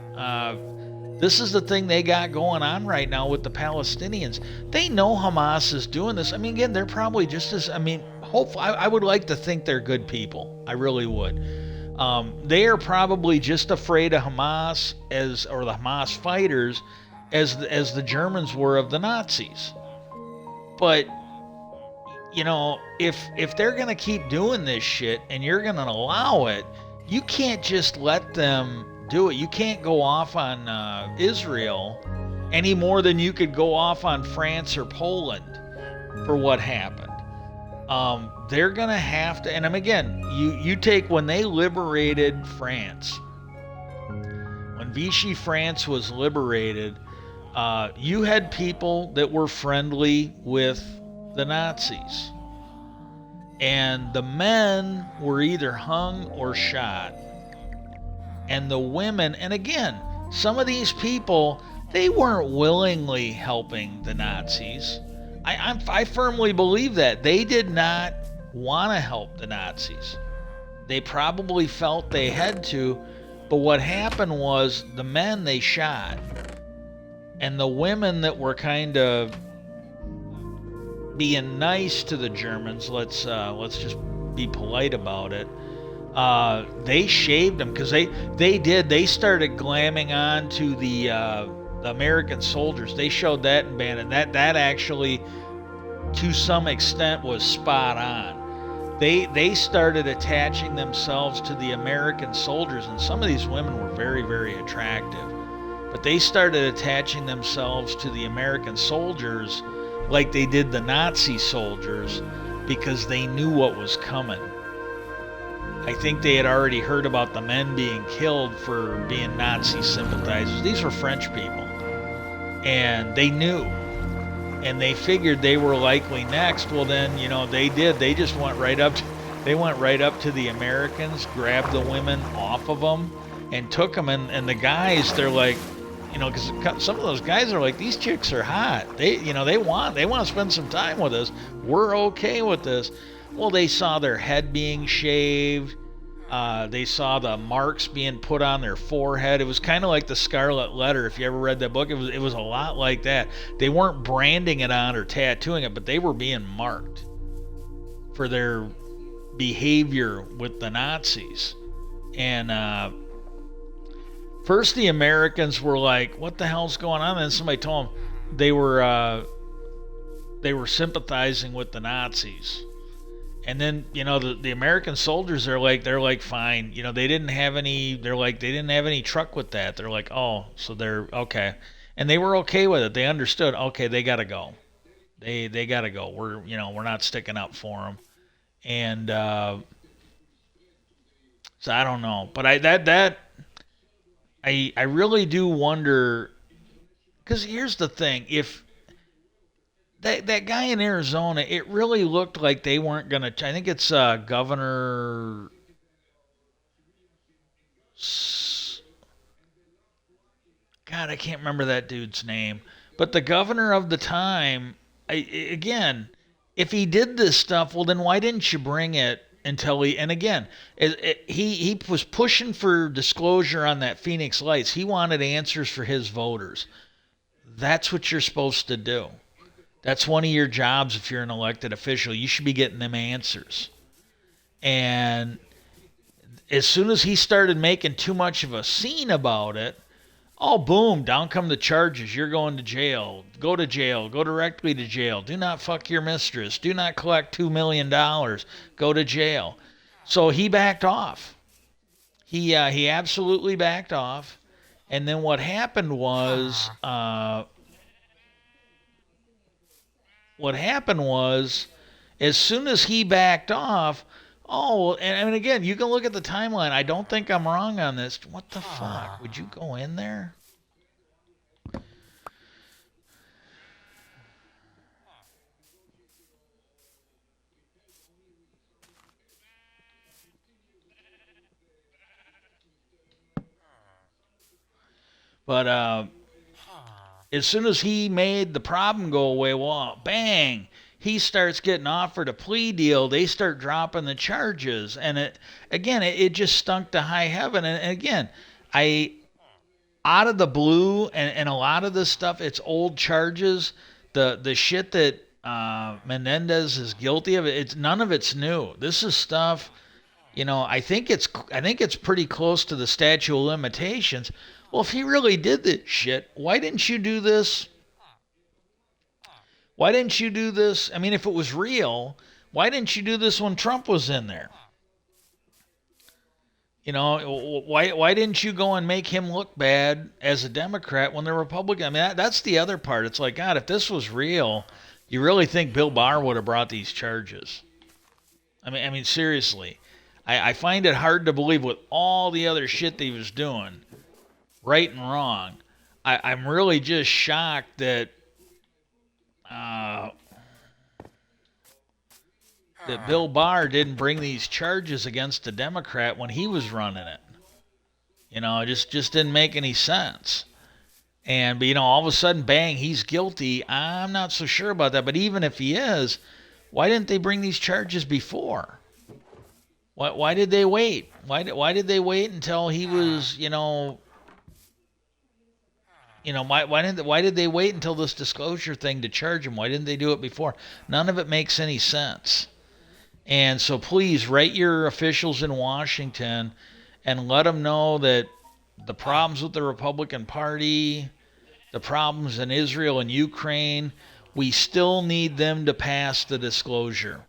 this is the thing they got going on right now with the Palestinians. They know Hamas is doing this. I mean, again, they're probably just as, hopefully, I would like to think they're good people. I really would. They are probably just afraid of Hamas or the Hamas fighters as the Germans were of the Nazis. But, if they're going to keep doing this shit and you're going to allow it, you can't just let them do it. You can't go off on Israel any more than you could go off on France or Poland for what happened. They're going to have to, and again, you take when they liberated France, when Vichy France was liberated, you had people that were friendly with the Nazis. And the men were either hung or shot. And the women, and again, some of these people, they weren't willingly helping the Nazis. I firmly believe that. They did not want to help the Nazis. They probably felt they had to, but what happened was the men they shot, and the women that were kind of being nice to the Germans, let's just be polite about it, they shaved them, because they started glamming on to the American soldiers. They showed that in band, and that actually to some extent was spot on. They started attaching themselves to the American soldiers, and some of these women were very, very attractive, but they started attaching themselves to the American soldiers like they did the Nazi soldiers, because they knew what was coming. I think they had already heard about the men being killed for being Nazi sympathizers. These were French people, and they knew, and they figured they were likely next. Well, then, they did. They just went right up to the Americans, grabbed the women off of them, and took them. And the guys, they're like, because some of those guys are like, these chicks are hot. They want to spend some time with us. We're okay with this. Well, they saw their head being shaved. They saw the marks being put on their forehead. It was kind of like the Scarlet Letter. If you ever read that book, it was a lot like that. They weren't branding it on or tattooing it, but they were being marked for their behavior with the Nazis. And first the Americans were like, what the hell's going on? And then somebody told them they were sympathizing with the Nazis. And then, the American soldiers are like, they're like, fine. They didn't have any truck with that. They're like, oh, so they're okay. And they were okay with it. They understood, okay, they got to go. They got to go. We're not sticking up for them. And so I don't know, but I really do wonder because here's the thing: if that guy in Arizona, it really looked like they weren't gonna. I think it's Governor. God, I can't remember that dude's name, but the governor of the time. Again, if he did this stuff, well, then why didn't you bring it until he? And again, he was pushing for disclosure on that Phoenix Lights. He wanted answers for his voters. That's what you're supposed to do. That's one of your jobs if you're an elected official. You should be getting them answers. And as soon as he started making too much of a scene about it, oh, boom, down come the charges. You're going to jail. Go to jail. Go directly to jail. Do not fuck your mistress. Do not collect $2 million. Go to jail. So he backed off. He absolutely backed off. And then what happened was as soon as he backed off, oh, and again, you can look at the timeline. I don't think I'm wrong on this. What the fuck? Would you go in there? But as soon as he made the problem go away, well, bang, he starts getting offered a plea deal. They start dropping the charges, and it just stunk to high heaven. And again, I out of the blue, and a lot of this stuff, it's old charges. The shit that Menendez is guilty of, it's none of it's new. This is stuff. I think it's pretty close to the statute of limitations. Well, if he really did this shit, why didn't you do this? Why didn't you do this? I mean, if it was real, why didn't you do this when Trump was in there? Why didn't you go and make him look bad as a Democrat when the Republican? I mean, that's the other part. It's like, God, if this was real, you really think Bill Barr would have brought these charges? I mean, seriously, I find it hard to believe with all the other shit that he was doing, right and wrong. I'm really just shocked uh, that Bill Barr didn't bring these charges against a Democrat when he was running it. It just didn't make any sense. But all of a sudden, bang, he's guilty. I'm not so sure about that. But even if he is, why didn't they bring these charges before? Why did they wait? Why did they wait until he was, why did they wait until this disclosure thing to charge him? Why didn't they do it before? None of it makes any sense. And so please write your officials in Washington and let them know that the problems with the Republican Party, the problems in Israel and Ukraine, we still need them to pass the disclosure.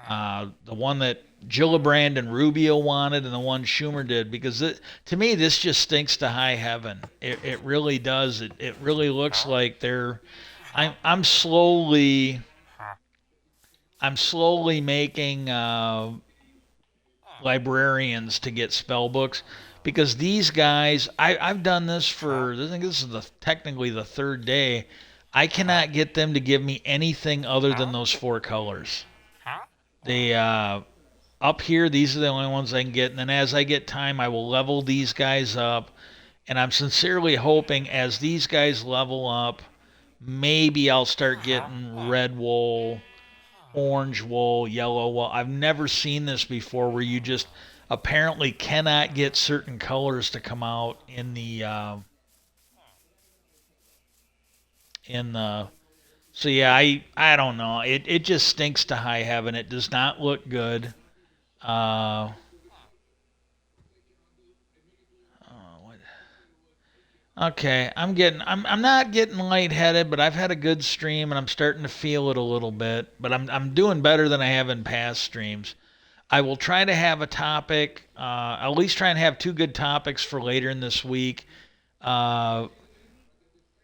The one that Gillibrand and Rubio wanted and the one Schumer did, because to me this just stinks to high heaven. It really does. It really looks like they're. I'm slowly making librarians to get spell books because these guys. I've done this for. I think this is technically the third day. I cannot get them to give me anything other than those four colors. They up here, these are the only ones I can get. And then as I get time, I will level these guys up. And I'm sincerely hoping as these guys level up, maybe I'll start getting red wool, orange wool, yellow wool. I've never seen this before where you just apparently cannot get certain colors to come out in the. So yeah, I don't know. It just stinks to high heaven. It does not look good. Uh, oh, okay, I'm not getting lightheaded, but I've had a good stream and I'm starting to feel it a little bit. But I'm doing better than I have in past streams. I will try to have a topic, at least try and have two good topics for later in this week. Uh,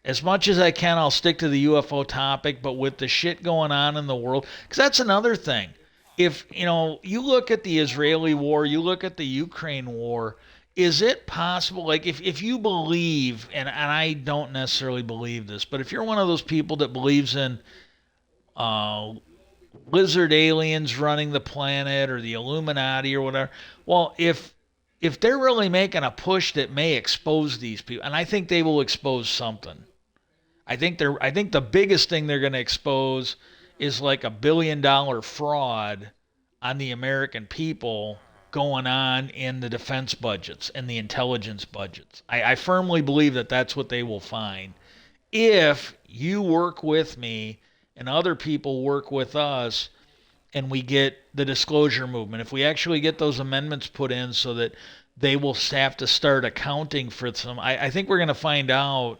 As much as I can, I'll stick to the UFO topic, but with the shit going on in the world, because that's another thing. If, you look at the Israeli war, you look at the Ukraine war, is it possible, like, if you believe, and I don't necessarily believe this, but if you're one of those people that believes in uh, lizard aliens running the planet or the Illuminati or whatever, well, if they're really making a push that may expose these people, and I think they will expose something. I think the biggest thing they're going to expose is like $1 billion fraud on the American people going on in the defense budgets and the intelligence budgets. I firmly believe that that's what they will find. If you work with me and other people work with us and we get the disclosure movement, if we actually get those amendments put in so that they will have to start accounting for some, I think we're going to find out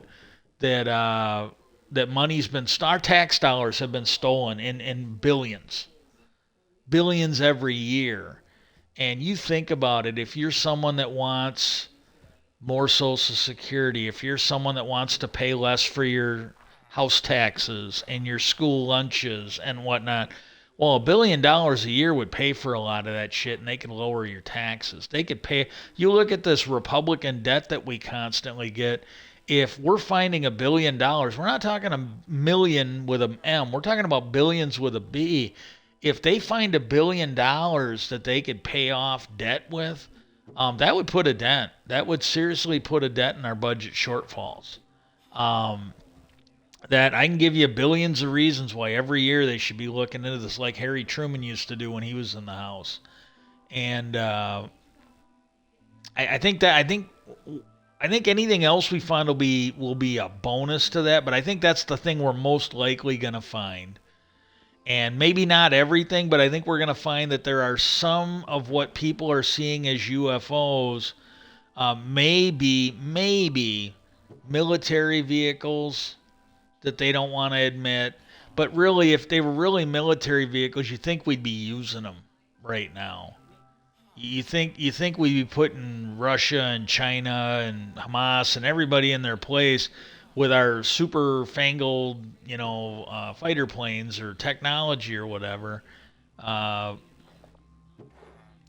that that money's been, our tax dollars have been stolen in billions, billions every year. And you think about it, if you're someone that wants more Social Security, if you're someone that wants to pay less for your house taxes and your school lunches and whatnot, well, $1 billion a year would pay for a lot of that shit, and they could lower your taxes. They could pay. You look at this Republican debt that we constantly get. If we're finding $1 billion, we're not talking a million with an M. We're talking about billions with a B. If they find $1 billion that they could pay off debt with, that would put a dent. That would seriously put a dent in our budget shortfalls. Um, that I can give you billions of reasons why every year they should be looking into this, like Harry Truman used to do when he was in the House. And I think that I think anything else we find will be a bonus to that. But I think that's the thing we're most likely going to find. And maybe not everything, but I think we're going to find that there are some of what people are seeing as UFOs, maybe military vehicles that they don't want to admit. But really, if they were really military vehicles, you think we'd be using them right now. You think we'd be putting Russia and China and Hamas and everybody in their place with our super fangled, fighter planes or technology or whatever. Uh,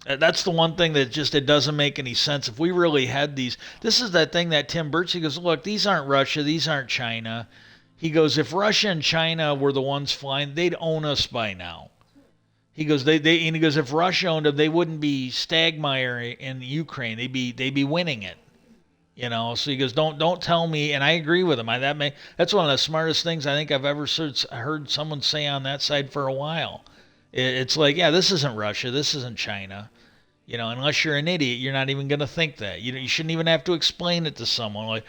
that's the one thing that just it doesn't make any sense. If we really had these, this is that thing that Tim Birch, he goes, look, these aren't Russia, these aren't China. He goes, if Russia and China were the ones flying, they'd own us by now. He goes, and he goes, if Russia owned them, they wouldn't be Stagmeyer in Ukraine. They'd be winning it. So he goes, don't tell me, and I agree with him. That's one of the smartest things I think I've ever heard someone say on that side for a while. It's like, yeah, this isn't Russia, this isn't China. Unless you're an idiot, you're not even gonna think that. You shouldn't even have to explain it to someone. Like,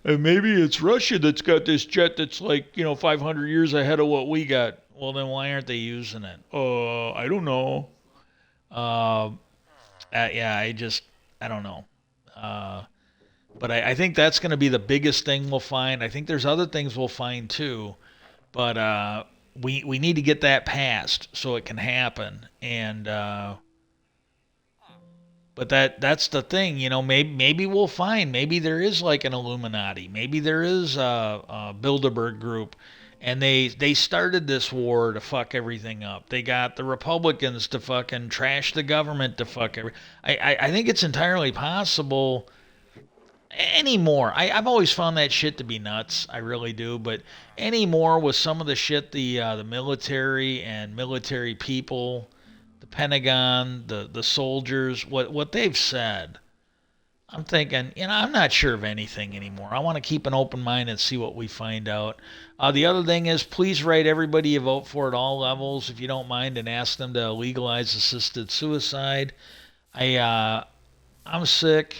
maybe it's Russia that's got this jet that's like 500 years ahead of what we got. Well, then why aren't they using it? I don't know. Yeah, I don't know. Uh, but I think that's going to be the biggest thing we'll find. I think there's other things we'll find too, but we need to get that passed so it can happen. And but that's the thing, maybe we'll find, maybe there is like an Illuminati, maybe there is a Bilderberg group, and they started this war to fuck everything up. They got the Republicans to fucking trash the government to fuck every. I think it's entirely possible anymore. I've always found that shit to be nuts. I really do. But anymore with some of the shit the military and military people, the Pentagon, the soldiers, what they've said, I'm thinking, I'm not sure of anything anymore. I want to keep an open mind and see what we find out. The other thing is, please write everybody you vote for at all levels, if you don't mind, and ask them to legalize assisted suicide. I'm sick.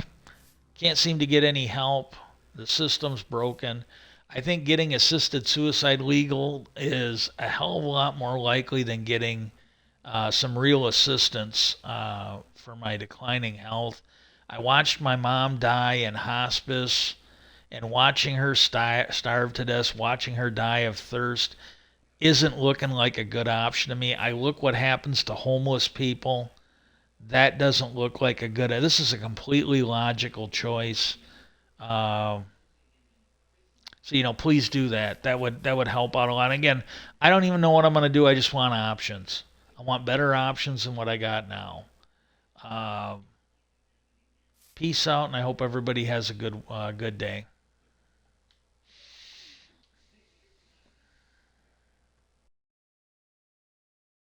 Can't seem to get any help. The system's broken. I think getting assisted suicide legal is a hell of a lot more likely than getting some real assistance for my declining health. I watched my mom die in hospice, and watching her starve to death, watching her die of thirst, isn't looking like a good option to me. I look what happens to homeless people. That doesn't look like a good. This is a completely logical choice. Uh, So please do that. That would help out a lot. Again, I don't even know what I'm going to do. I just want options. I want better options than what I got now. Uh, Peace out, and I hope everybody has a good day.